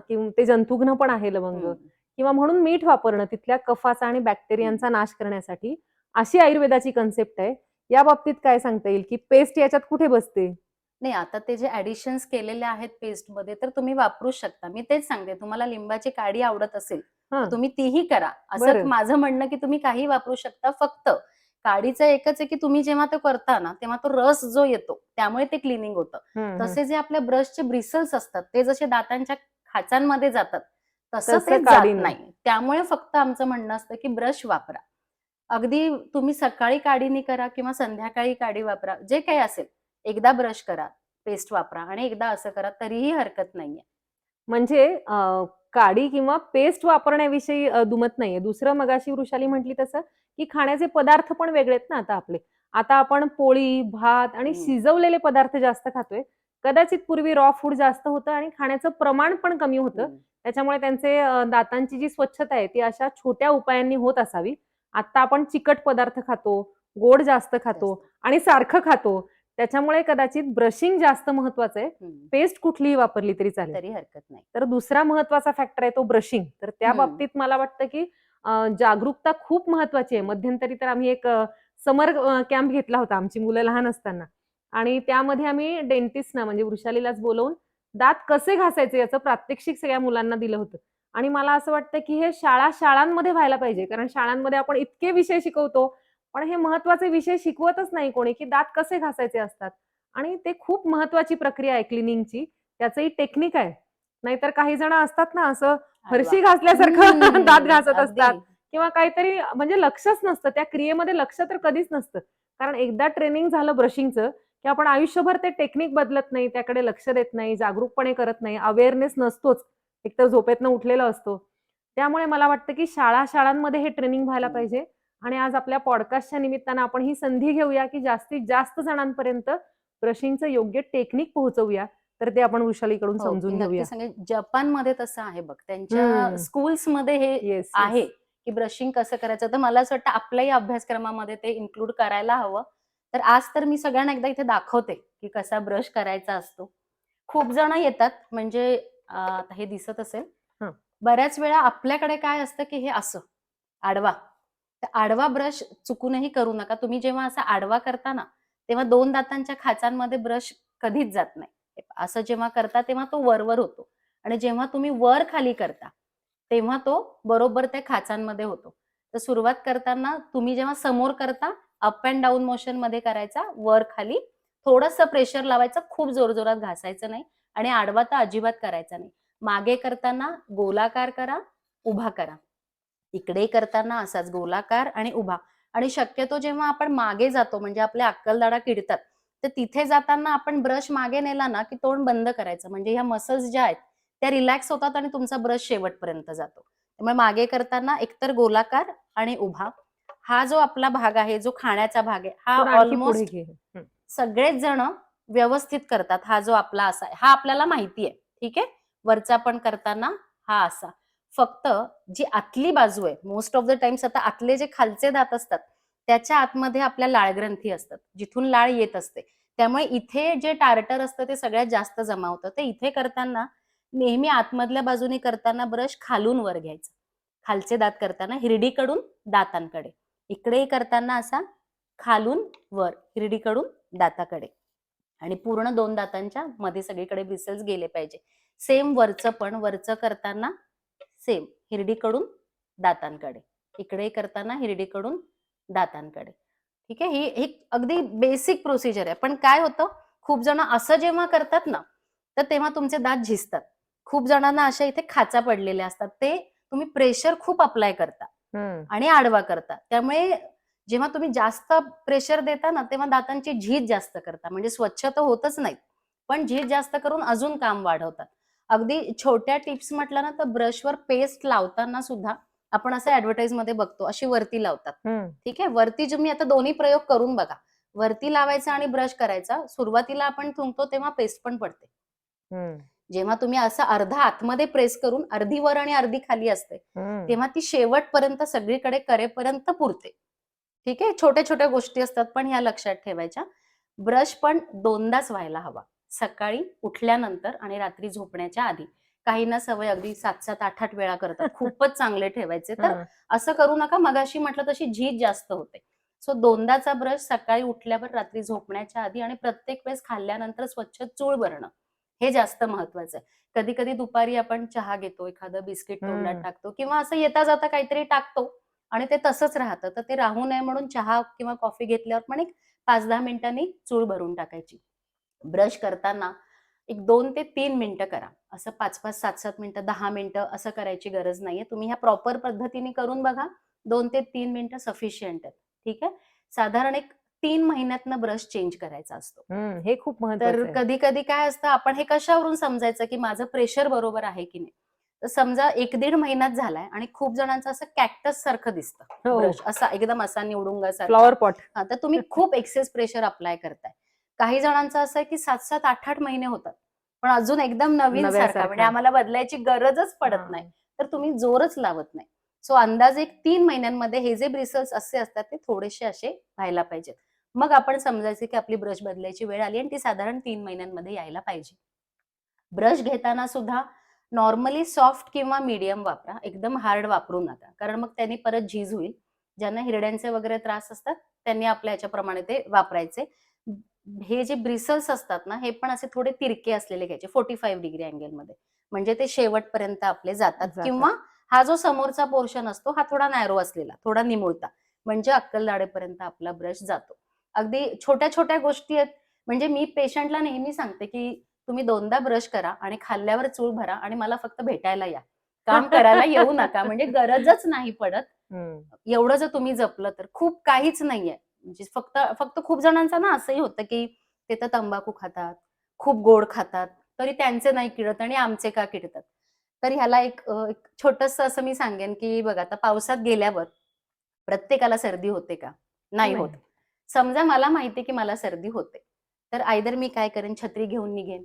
किंवा ते जंतुघ्न पण आहे लवंग,
हं.
किंवा म्हणून मीठ वापरणं तिथल्या कफाचा आणि बॅक्टेरियांचा नाश करण्यासाठी, अशी आयुर्वेदाची कन्सेप्ट आहे. या बाबतीत काय सांगता येईल, की पेस्ट याच्यात कुठे बसते?
नाही, आता ते जे ॲडिशन्स केलेले आहेत पेस्टमध्ये तर तुम्ही वापरूच शकता. मी तेच सांगते, तुम्हाला लिंबाची काडी आवडत असेल, तर
हां,
तुम्ही तीही करा. असं
बरं.
माझं म्हणणं की तुम्ही काहीही वापरू शकता. फक्त काडीचं एकच आहे की तुम्ही जेव्हा ते करता ना, तेव्हा तो रस जो येतो, त्यामुळे ते क्लीनिंग होतं.
हं, हं.
तसे जे आपल्या ब्रशचे ब्रिसल्स असतात, ते जसे दातांच्या खाचांमध्ये जातात, तसं
तसं
ते जात
काडीने.
नाही. त्यामुळे फक्त आमचं म्हणणं असतं की ब्रश वापरा. अगदी तुम्ही सकाळी काडीनी करा किंवा संध्याकाळी काडी वापरा, जे काही असेल. एकदा ब्रश करा, पेस्ट वापरा आणि एकदा असं करा, तरीही हरकत नाहीये.
म्हणजे काडी किंवा पेस्ट वापरण्याविषयी दुमत नाहीये. दुसरं मगाशी वृषाली म्हटली तसं, की खाण्याचे पदार्थ पण वेगळे आहेत ना आता आपले. आता आपण पोळी, भात आणि
हं.
शिजवलेले पदार्थ जास्त खातोय. कदाचित पूर्वी रॉ फूड जास्त होतं आणि खाण्याचं प्रमाण पण कमी होतं.
हं.
त्याच्यामुळे त्यांचे दातांची जी स्वच्छता आहे ती अशा छोट्या उपायांनी होत असावी. आता आपण चिकट पदार्थ खातो, गोड जास्त खातो
जास्त.
आणि सारखं खातो. त्याच्यामुळे कदाचित ब्रशिंग जास्त महत्वाचं आहे.
हं.
पेस्ट कुठलीही वापरली तरी चालेल.
तरी हरकत नाही.
तर दुसरा महत्वाचा फॅक्टर आहे तो ब्रशिंग. तर त्या
हं.
बाबतीत मला वाटतं, की जागरूकता खूप महत्वाची आहे.
हं.
मध्यंतरी तर आम्ही एक समर कॅम्प घेतला होता आमची मुलं लहान असताना आणि त्यामध्ये आम्ही डेंटिस्टना म्हणजे वृषालीलाच बोलावून दात कसे घासायचे याचं प्रात्यक्षिक सगळ्या मुलांना दिलं होतं. आणि मला असं वाटतं, की हे शाळांमध्ये व्हायला पाहिजे. कारण शाळांमध्ये आपण इतके विषय शिकवतो, पण हे महत्वाचे विषय शिकवतच नाही कोणी, की दात कसे घासायचे असतात. आणि ते खूप महत्वाची प्रक्रिया आहे क्लिनिंगची. त्याचंही टेक्निक आहे. नाहीतर काही जण असतात ना असं
आडवा.
फरशी घासल्यासारखं दात
हं.
घासत
अगदी.
असतात किंवा काहीतरी म्हणजे लक्षच नसतं. त्या क्रियेमध्ये लक्ष तर कधीच नसतं. कारण एकदा ट्रेनिंग झालं ब्रशिंगचं, की आपण आयुष्यभर ते टेक्निक बदलत नाही, त्याकडे लक्ष देत नाही, जागरूकपणे करत नाही, अवेअरनेस नसतोच. एकतर झोपेतनं उठलेलो असतो. त्यामुळे मला वाटतं, की शाळांमध्ये हे ट्रेनिंग व्हायला
हं.
पाहिजे आणि आज आपल्या पॉडकास्टच्या निमित्तानं आपण ही संधी घेऊया, की जास्तीत जास्त जणांपर्यंत ब्रशिंगचं योग्य टेक्निक पोहोचवूया. तर ते आपण वृषालीकडून
हो, मी
समजून
नक्की
घेऊया.
सांगेन. जपानमध्ये तसं आहे बघ. त्यांच्या
हं.
स्कूल्समध्ये हे
येस,
आहे,
येस.
की ब्रशिंग कसं करायचं. तर मला असं वाटतं आपल्याही अभ्यासक्रमामध्ये ते इन्क्लूड करायला हवं. तर आज तर मी सगळ्यांना एकदा इथे दाखवते, की कसा ब्रश करायचा असतो. खूप जण येतात म्हणजे आता हे दिसत असेल.
हं.
बऱ्याच वेळा आपल्याकडे काय असतं, की हे असं आडवा. तर आडवा ब्रश चुकूनही करू नका. तुम्ही जेव्हा असा आडवा करता ना, तेव्हा 2 दातांच्या खाचांमध्ये ब्रश कधीच जात नाही. असं जेव्हा करता तेव्हा तो वर-वर होतो आणि जेव्हा तुम्ही वर-खाली करता, तेव्हा तो बरोबर त्या खाचांमध्ये होतो. तर सुरुवात करताना तुम्ही जेव्हा समोर करता, अप अँड डाउन मोशनमध्ये करायचा, वर-खाली थोडंसं प्रेशर लावायचं, खूप जोरजोरात घासायचं नाही आणि आडवा तर अजिबात करायचा नाही. मागे करताना गोलाकार करा, उभा करा. इकडे करताना असाच गोलाकार आणि उभा आणि शक्यतो जेव्हा आपण मागे जातो म्हणजे आपल्या अक्कलदाढा किडतात, तर तिथे जाताना आपण ब्रश मागे नेला ना, की तोंड बंद करायचं. म्हणजे ह्या मसल्स ज्या आहेत, त्या रिलॅक्स होतात आणि तुमचा ब्रश शेवटपर्यंत जातो. त्यामुळे मागे करताना एकतर गोलाकार आणि उभा. हा जो आपला भाग आहे, जो खाण्याचा भाग आहे, हा
थोडं आणखी पुढे
ऑलमोस्ट
घे. हं.
सगळेच जण व्यवस्थित करतात. हा जो आपला असा आहे, हा आपल्याला माहिती आहे. ठीक आहे. वरचा पण करताना हा असा. फक्त जी आतली बाजू आहे, मोस्ट ऑफ द टाइम्स आता आतले जे खालचे दात असतात, त्याच्या आतमध्ये आपल्या लाळग्रंथी असतात, जिथून लाळ येत असते. त्यामुळे इथे जे टार्टर असतं ते सगळ्यात जास्त जमा होतं. ते इथे करताना नेहमी आतमधल्या बाजूने करताना ब्रश खालून वर घ्यायचा. खालचे दात करताना हिरडीकडून दातांकडे. इकडेही करताना असा खालून वर, हिरडीकडून दाताकडे आणि पूर्ण 2 दातांच्या मध्ये सगळीकडे ब्रिसल्स गेले पाहिजे. सेम वरचं करताना सेम हिरडीकडून दातांकडे. इकडे करताना हिरडीकडून दातांकडे. ठीक आहे. ही अगदी बेसिक प्रोसिजर आहे. पण काय होतं, खूप जण असं जेव्हा करतात ना, तर तेव्हा तुमचे दात झिजतात. खूप जणांना अशा इथे खाचा पडलेल्या असतात. ते तुम्ही प्रेशर खूप अप्लाय करता
हं.
आणि आडवा करता. त्यामुळे जेव्हा तुम्ही जास्त प्रेशर देता ना, तेव्हा दातांची झीज जास्त करता. म्हणजे स्वच्छ तर होतच नाहीत, पण झीज जास्त करून अजून काम वाढवतात. अगदी छोट्या टिप्स म्हटलं ना, तर ब्रशवर पेस्ट लावताना सुद्धा आपण असं ॲडव्हर्टाइजमध्ये बघतो, अशी वरती लावतात.
हं.
ठीक आहे. वरती तुम्ही आता दोन्ही प्रयोग करून बघा. वरती लावायचा आणि ब्रश करायचा. सुरुवातीला आपण थुंकतो तेव्हा पेस्ट पण पडते.
हं.
जेव्हा तुम्ही असं अर्धा आतमध्ये प्रेस करून अर्धी वर आणि अर्धी खाली असते,
हं.
तेव्हा ती शेवटपर्यंत सगळीकडे करेपर्यंत पुरते. ठीक आहे. छोट्या-छोट्या गोष्टी असतात, पण ह्या लक्षात ठेवायच्या. ब्रश पण 2दाच व्हायला हवा. सकाळी उठल्यानंतर आणि रात्री झोपण्याच्या आधी. काहींना सवय अगदी 7-7, 8-8 वेळा करतात. खूपच चांगले ठेवायचे. तर
हं.
असं करू नका. मगाशी म्हटलं तशी झीज जास्त होते. सो 2दाचा ब्रश सकाळी उठल्यावर, रात्री झोपण्याच्या आधी आणि प्रत्येक वेळेस खाल्ल्यानंतर स्वच्छ चूळ भरणं. हे जास्त महत्वाचं आहे. कधी-कधी दुपारी आपण चहा घेतो, एखादं बिस्किट तोंडात
हं.
टाकतो किंवा असं येता-जाता काहीतरी टाकतो आणि ते तसंच राहतं. तर ते राहू नये म्हणून चहा किंवा कॉफी घेतल्यावर पण एक 5-10 मिनिटांनी चूळ भरून टाकायची. ब्रश करताना एक 2 ते 3 मिनिटं करा. असं 5-5, 7-7 मिनिटं, 10 मिनिटं असं करायची गरज नाहीये. तुम्ही ह्या प्रॉपर पद्धतीने करून बघा. 2 ते 3 मिनिटं सफिशियंट आहेत. ठीक आहे. साधारण एक 3 महिन्यातनं ब्रश चेंज करायचा असतो.
हे खूप
तर
महत्वाचं आहे.
कधी-कधी काय असतं, आपण हे कशावरून समजायचं, की माझं प्रेशर बरोबर आहे की नाही? तर समजा 1-1.5 महिन्यात झालाय आणि खूप जणांचं असं कॅक्टस सारखं दिसतं
हो,
ब्रश, असा एकदम असा निवडुंगासारखा.
Flower pot.
हां, तर तुम्ही खूप एक्सेस प्रेशर अप्लाय करताय. काही जणांचं असं आहे, की 7-7, 8-8 महिने होतात. पण अजून एकदम नवीनसारखा, म्हणजे
नव्यासारखा.
आम्हाला बदलायची गरजच पडत नाही.
हां.
तर तुम्ही जोरच लावत नाही. सो अंदाजे एक 3 महिन्यांमध्ये हे जे ब्रिसल्स असे असतात, ते थोडेसे असे व्हायला पाहिजेत. मग आपण समजायचं, की आपली ब्रश बदलायची वेळ आली आणि ती साधारण 3 महिन्यांमध्ये यायला पाहिजे. ब्रश घेताना सुद्धा नॉर्मली सॉफ्ट किंवा मीडियम वापरा. एकदम हार्ड वापरू नका. कारण मग त्यांनी परत झीज होईल. ज्यांना हिरड्यांचे वगैरे त्रास असतात, त्यांनी आपल्या ह्याच्याप्रमाणे ते वापरायचे. हे जे ब्रिसल्स असतात ना, हे पण असे थोडे तिरके असलेले घ्यायचे 45 डिग्री अँगलमध्ये. म्हणजे ते शेवटपर्यंत आपले जातात
जातात.
किंवा हा जो समोरचा पोर्शन असतो, हा थोडा नॅरो असलेला, थोडा निमुळता. म्हणजे अक्कलदाढेपर्यंत आपला ब्रश जातो. अगदी छोट्या-छोट्या गोष्टी आहेत. म्हणजे मी पेशंटला नेहमी सांगते, की तुम्ही 2दा ब्रश करा आणि खाल्ल्यावर चूळ भरा आणि मला फक्त भेटायला या. काम करायला येऊ नका. म्हणजे गरजच नाही पडत.
हं.
एवढं जर तुम्ही जपलं तर. खूप काहीच नाहीये. म्हणजे फक्त फक्त खूप जणांचं ना असंही होतं, की ते तर तंबाखू खातात, खूप गोड खातात, तरी त्यांचे नाही किळत आणि आमचे का किळतात? तर ह्याला एक छोटंसं असं मी सांगेन, की बघा आता पावसात गेल्यावर प्रत्येकाला सर्दी होते का? नाही होत.
नाही.
समजा मला माहिती की मला सर्दी होते. तर आयदर मी काय करेन, छत्री घेऊन निघेन,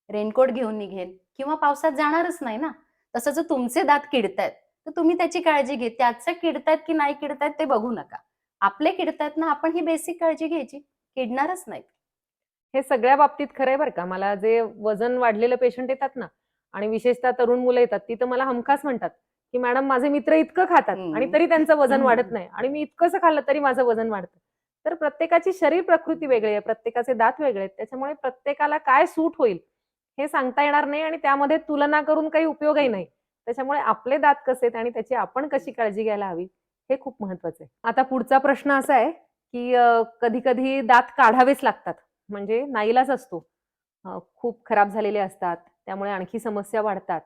रेनकोट घेऊन निघेन किंवा पावसात जाणारच नाही ना. तसं जर तुमचे दात किडतायत, तर तुम्ही त्याची काळजी घे. त्याचे किडतायत की नाही किडतायत ते बघू नका. आपले किडतायत ना, आपण ही बेसिक काळजी घ्यायची. किडणारच नाहीत.
हे सगळ्या बाबतीत खरं आहे बरं का. मला जे वजन वाढलेलं पेशंट येतात ना आणि विशेषतः तरुण मुलं येतात, ती तर मला हमखास म्हणतात, की "मॅडम माझे मित्र इतकं खातात आणि
हं.
तरी त्यांचं वजन वाढत
हं.
नाही आणि मी इतकंसं खाल्लं तरी माझं वजन वाढतं." तर प्रत्येकाची शरीर प्रकृती वेगळी आहे, प्रत्येकाचे दात वेगळे आहेत. त्याच्यामुळे प्रत्येकाला काय सूट होईल हे सांगता येणार नाही आणि त्यामध्ये तुलना करून काही उपयोगही नाही. त्याच्यामुळे आपले दात कसे आहेत आणि त्याची आपण कशी काळजी घ्यायला हवी, हे खूप महत्वाचं आहे. आता पुढचा प्रश्न असा आहे, की कधी-कधी दात काढावेच लागतात. म्हणजे नाईलाज असतो. खूप खराब झालेले असतात. त्यामुळे आणखी समस्या वाढतात.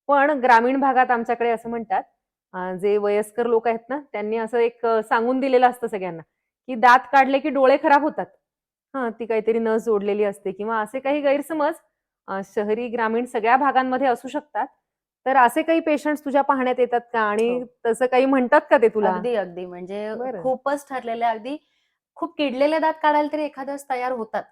पण ग्रामीण भागात आमच्याकडे असं म्हणतात, जे वयस्कर लोक आहेत ना, त्यांनी असं एक सांगून दिलेलं असतं सगळ्यांना, की दात काढले की डोळे खराब होतात. ती काहीतरी नस जोडलेली असते किंवा असे काही गैरसमज शहरी, ग्रामीण सगळ्या भागांमध्ये असू शकतात. तर असे काही पेशंट्स तुझ्या पाहण्यात येतात का?
हो.
आणि तसं काही म्हणतात का ते तुला?
अगदी, अगदी. म्हणजे
बरं.
खूपच ठरलेलं आहे. अगदी खूप किडलेले दात काढायला तरी एखाद्या वेळेस तयार होतात.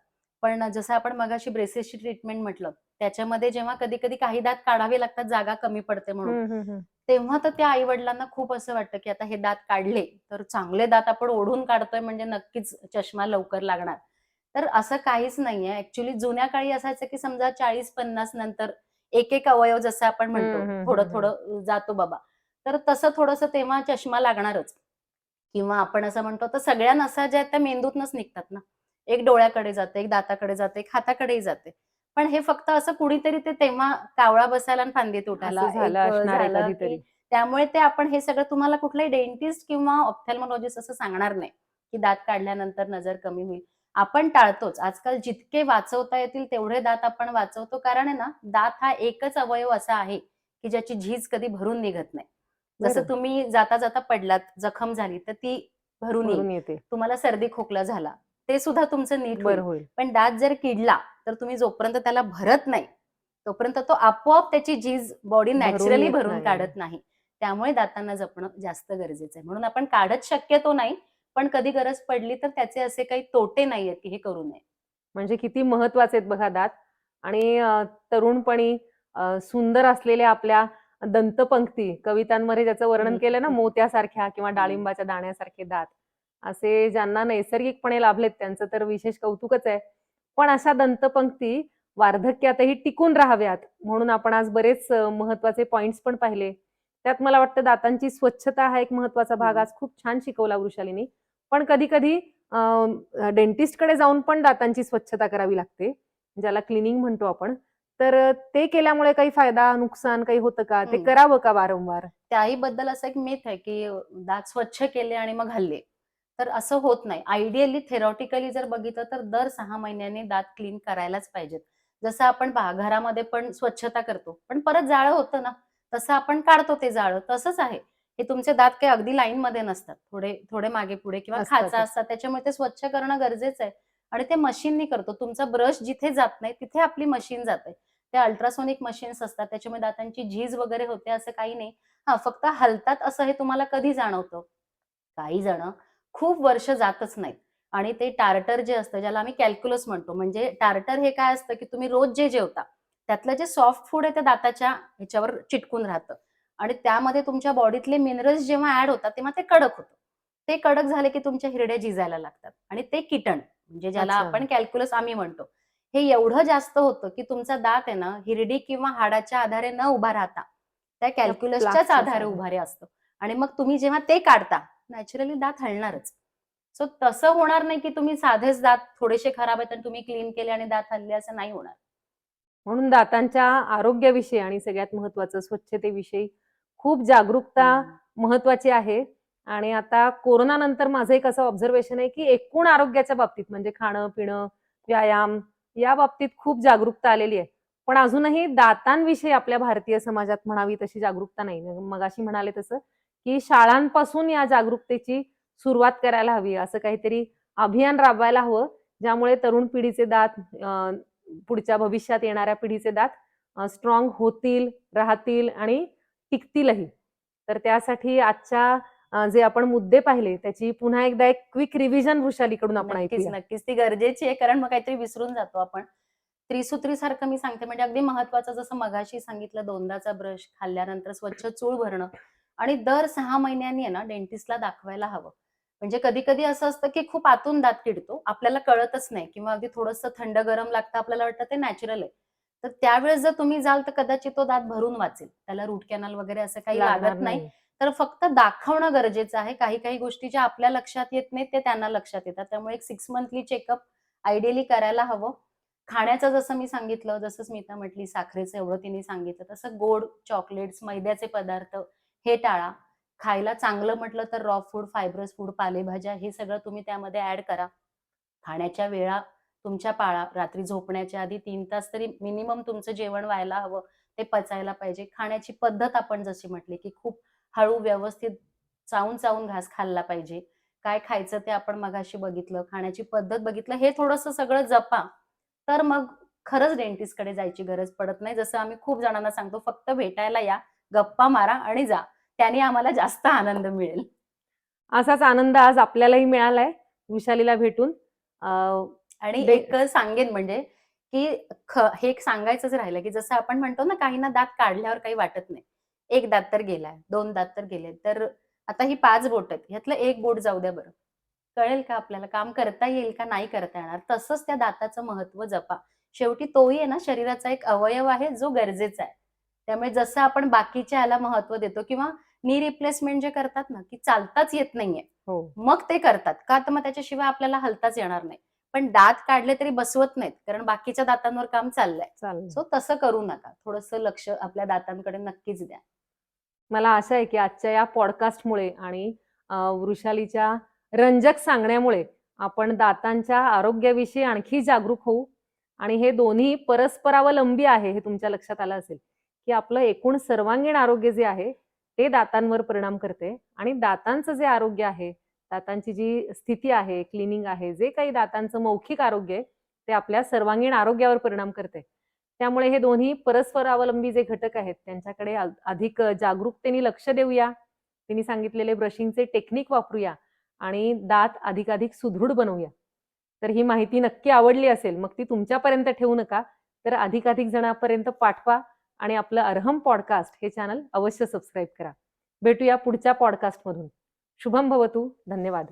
पण जसं आपण मगाशी ब्रेसेसची ट्रीटमेंट म्हटलं, त्याच्यामध्ये जेव्हा कधी-कधी काही दात काढावे लागतात जागा कमी पडते म्हणून.
हं, हं, हं.
तेव्हा तर त्या आई-वडिलांना खूप असं वाटतं, की आता हे दात काढले, तर चांगले दात आपण ओढून काढतोय म्हणजे नक्कीच चष्मा लवकर लागणार. तर असं काहीच नाहीये. ॲक्चुअली जुन्या काळी असायचं, की समजा 40-50 नंतर एक-एक अवयव जसं आपण म्हणतो,
हं, हं, हं, हं.
थोडं-थोडं जातो बाबा. तर तसं थोडंसं तेव्हा चष्मा लागणारच. किंवा आपण असं म्हणतो, तर सगळ्या नसा ज्या आहेत त्या मेंदूतनच निघतात ना. एक डोळ्याकडे जाते, एक दाताकडे जाते, एक हाताकडेही जाते. पण हे फक्त असं कुणीतरी ते तेव्हा कावळा बसायला आणि फांदी
असं
तुटायला
झालं असणार आहे
झालं, की
कधीतरी.
त्यामुळे ते आपण हे सगळं तुम्हाला कुठलाही डेंटिस्ट किंवा ऑप्थॅल्मॉलॉजिस्ट असं सांगणार नाही, की दात काढल्यानंतर नजर कमी होईल. आपण टाळतोच. आजकाल जितके वाचवता येतील तेवढे दात आपण वाचवतो. कारण आहे ना, दात हा एकच अवयव असा आहे, की ज्याची झीज कधी भरून निघत नाही. जसं
बरं.
तुम्ही जाता-जाता पडलात, जखम झाली, तर ती भरून येईल.
भरून येते.
तुम्हाला सर्दी खोकला झाला, ते सुद्धा तुमचं नीट होईल.
बरं होईल.
पण दात जर किडला, तर तुम्ही जोपर्यंत त्याला भरत नाही, तोपर्यंत तो आपोआप त्याची झीज बॉडी
भरून
नॅचरली
येत
भरून
नाही.
काढत नाही. त्यामुळे दातांना जपणं जास्त गरजेचं आहे. म्हणून आपण काढत शक्यतो नाही, पण कधी गरज पडली तर त्याचे असे काही तोटे नाहीयेत, की हे करू नये.
म्हणजे किती महत्वाचे आहेत बघा दात आणि तरुणपणी सुंदर असलेल्या आपल्या दंतपंक्ती कवितांमध्ये ज्याचं वर्णन
हं,
केलं ना, मोत्यासारख्या किंवा
हं.
डाळिंबाच्या दाण्यासारखे दात. असे ज्यांना नैसर्गिकपणे लाभलेत त्यांचं तर विशेष कौतुकच आहे. पण अशा दंतपंक्ती वार्धक्यातही टिकून राहाव्यात म्हणून आपण आज बरेच महत्वाचे पॉइंट्स पण पाहिले. त्यात मला वाटतं दातांची स्वच्छता हा एक महत्वाचा भाग
हं.
आज खूप छान शिकवला वृषालीनी. पण कधी-कधी डेंटिस्टकडे जाऊन पण दातांची स्वच्छता करावी लागते, ज्याला क्लिनिंग म्हणतो आपण. तर ते केल्यामुळे काही फायदा, नुकसान काही होतं का? ते
हं.
करावं का वारंवार?
त्याहीबद्दल असं एक मिथ आहे, की दात स्वच्छ केले आणि मग हलले. तर असं होत नाही. आयडियली थेरॉटिकली जर बघितलं तर दर 6 महिन्यांनी दात क्लीन करायलाच पाहिजेत. जसं आपण पहा घरामध्ये पण स्वच्छता करतो, पण परत जाळं होतं ना, तसं आपण काढतो ते जाळं. तसंच आहे, हे तुमचे दात काही अगदी लाईन मध्ये नसतात, थोडे थोडे मागे पुढे किंवा खाचा
असतातच.
असतात, त्याच्यामुळे ते स्वच्छ करणं गरजेचं आहे. आणि ते मशीननी करतो. तुमचा ब्रश जिथे जात नाही तिथे आपली मशीन जाते. ते अल्ट्रासोनिक मशीन्स असतात, त्याच्यामुळे दातांची झीज वगैरे होते असं काही नाही. हा, फक्त हलतात असं हे तुम्हाला कधी जाणवतं? काही जण खूप वर्ष जातच नाहीत आणि ते टार्टर जे असतं, ज्याला आम्ही कॅल्क्युलस म्हणतो, म्हणजे टार्टर हे काय असतं, की तुम्ही रोज जे जेवता त्यातलं जे सॉफ्ट फूड आहे त्या दाताच्या ह्याच्यावर चिटकून राहतं आणि त्यामध्ये तुमच्या बॉडीतले मिनरल्स जेव्हा ऍड होतात तेव्हा ते कडक होतं. ते कडक झाले की तुमच्या हिरड्या झिजायला लागतात आणि ते किटण, म्हणजे ज्याला
अच्छा.
आपण कॅल्क्युलस आम्ही म्हणतो, हे एवढं जास्त होतं की तुमचा दात आहे ना, हिरडी किंवा हाडाच्या आधारे न उभा राहता त्या
त्या
कॅल्क्युलसच्याच
प्लाकच्याच
आधारे
आधारे.
उभारे असतो. आणि मग तुम्ही जेव्हा ते काढता, नॅचरली दात हलणारच. सो तसं होणार नाही की तुम्ही साधेच दात थोडेसे खराब आहेत आणि तुम्ही क्लीन केले आणि दात हलले, असं नाही होणार.
म्हणून दातांच्या आरोग्याविषयी आणि सगळ्यात महत्त्वाचं स्वच्छतेविषयी खूप जागरूकता
हम्म.
महत्त्वाची आहे. आणि आता कोरोनानंतर माझं एक असं ऑब्झर्वेशन आहे, की एकूण आरोग्याच्या बाबतीत म्हणजे खाणं-पिणं, व्यायाम या बाबतीत खूप जागरूकता आलेली आहे. पण अजूनही दातांविषयी आपल्या भारतीय समाजात म्हणावी तशी जागरूकता नाही. मगाशी म्हणाले तसं, की शाळांपासून या जागरूकतेची सुरुवात करायला हवी. असं काहीतरी अभियान राबवायला हवं, ज्यामुळे तरुण पिढीचे दात पुढच्या भविष्यात येणाऱ्या पिढीचे दात स्ट्रॉंग होतील, राहतील आणि टिकतीलही. तर त्यासाठी आजच्या जे आपण मुद्दे पाहिले त्याची पुन्हा एकदा एक क्विक रिव्हिजन वृषालीकडून आपण
नक्कीच,
ऐकूया.
नक्कीच. ती गरजेची आहे, कारण मग काहीतरी विसरून जातो आपण. त्रिसूत्रीसारखं मी सांगते, म्हणजे अगदी महत्वाचं जसं मगाशी सांगितलं, दोनदाचा ब्रश, खाल्ल्यानंतर स्वच्छ चूळ भरणं आणि दर 6 महिन्यांनी आहे ना डेंटिस्टला दाखवायला हवं. म्हणजे कधी-कधी असं असतं, की खूप आतून दात किडतो, आपल्याला कळतच नाही किंवा अगदी थोडंसं थंड गरम लागतं, आपल्याला वाटतं ते नॅचरल आहे. तर त्यावेळेस जर तुम्ही जाल तर कदाचित तो दात भरून वाचेल. त्याला रूट कॅनल वगैरे असं काही
लागणार
लागत नाही.
नाही.
तर फक्त दाखवणं गरजेचं आहे. काही-काही गोष्टी ज्या आपल्या लक्षात येत नाहीत, ते त्यांना लक्षात येतात. त्यामुळे एक 6 मंथली चेकअप आयडियली करायला हवं. खाण्याचं जसं मी सांगितलं, जसं स्मिता म्हटली साखरेचं एवढं तिने सांगितलं, तसं गोड चॉकलेट्स, मैद्याचे पदार्थ हे टाळा. खायला चांगलं म्हटलं तर रॉ फूड, फायब्रस फूड, पालेभाज्या हे सगळं तुम्ही त्यामध्ये ॲड करा. खाण्याच्या वेळा तुमच्या पाळा. रात्री झोपण्याच्या आधी 3 तास तरी मिनिमम तुमचं जेवण व्हायला हवं. ते पचायला पाहिजे. खाण्याची पद्धत आपण जशी म्हटली, की खूप हळू व्यवस्थित चावून-चावून घास खाल्ला पाहिजे. काय खायचं ते आपण मगाशी बघितलं. खाण्याची पद्धत बघितलं. हे थोडंसं सगळं जपा. तर मग खरंच डेंटिस्टकडे जायची गरज पडत नाही. जसं आम्ही खूप जणांना सांगतो, फक्त भेटायला या, गप्पा मारा आणि जा. त्याने आम्हाला जास्त आनंद मिळेल.
असाच आनंद आज आपल्यालाही मिळालाय वृषालीला भेटून. अ,
आणि
डे
एक सांगेन म्हणजे, की हे एक सांगायचंच राहिलं, की जसं आपण म्हणतो ना, काहींना दात काढल्यावर काही वाटत नाही. 1 दात तर गेलाय, 2 दात तर गेले. तर आता ही 5 बोटं आहेत. ह्यातलं 1 बोट जाऊ द्या बरं. कळेल का आपल्याला? काम करता येईल का? नाही करता येणार. तसंच त्या दाताचं महत्त्व जपा. शेवटी तोही आहे ना शरीराचा एक अवयव आहे, जो गरजेचा आहे. त्यामुळे जसं आपण बाकीच्या ह्याला महत्त्व देतो किंवा नी रिप्लेसमेंट जे करतात ना, की चालताच येत नाहीये.
हो,
मग ते करतात. का? तर मग त्याच्याशिवाय आपल्याला हलताच येणार नाही. पण दात काढले तरी बसवत नाहीत, कारण बाकीच्या दातांवर काम चाललंय.
चालेल.
सो तसं करू नका. थोडंसं लक्ष आपल्या दातांकडे नक्कीच द्या.
मला आशा आहे, की आजच्या या पॉडकास्टमुळे आणि वृषालीच्या रंजक सांगण्यामुळे आपण दातांच्या आरोग्याविषयी आणखी जागरूक होऊ आणि हे दोन्ही परस्परावलंबी आहे, हे तुमच्या लक्षात आलं असेल, की आपलं एकूण सर्वांगीण आरोग्य जे आहे, ते दातांवर परिणाम करते आणि दातांचं जे आरोग्य आहे, दातांची जी स्थिती आहे, क्लिनिंग आहे, जे काही दातांचं मौखिक आरोग्य आहे, ते आपल्या सर्वांगीण आरोग्यावर परिणाम करते. त्यामुळे हे दोन्ही परस्परावलंबी जे घटक आहेत, त्यांच्याकडे अधिक जागरूकतेने लक्ष देऊया. तिने सांगितलेले ब्रशिंगचे टेक्निक वापरूया आणि दात अधिकाधिक सुदृढ बनवूया. तर ही माहिती नक्की आवडली असेल, मग ती तुमच्यापर्यंत ठेवू नका, तर अधिकाधिक जणांपर्यंत पाठवा आणि आपलं अर्हम पॉडकास्ट हे चॅनल अवश्य सबस्क्राईब करा. भेटूया पुढच्या पॉडकास्टमधून. शुभम भवतु. धन्यवाद.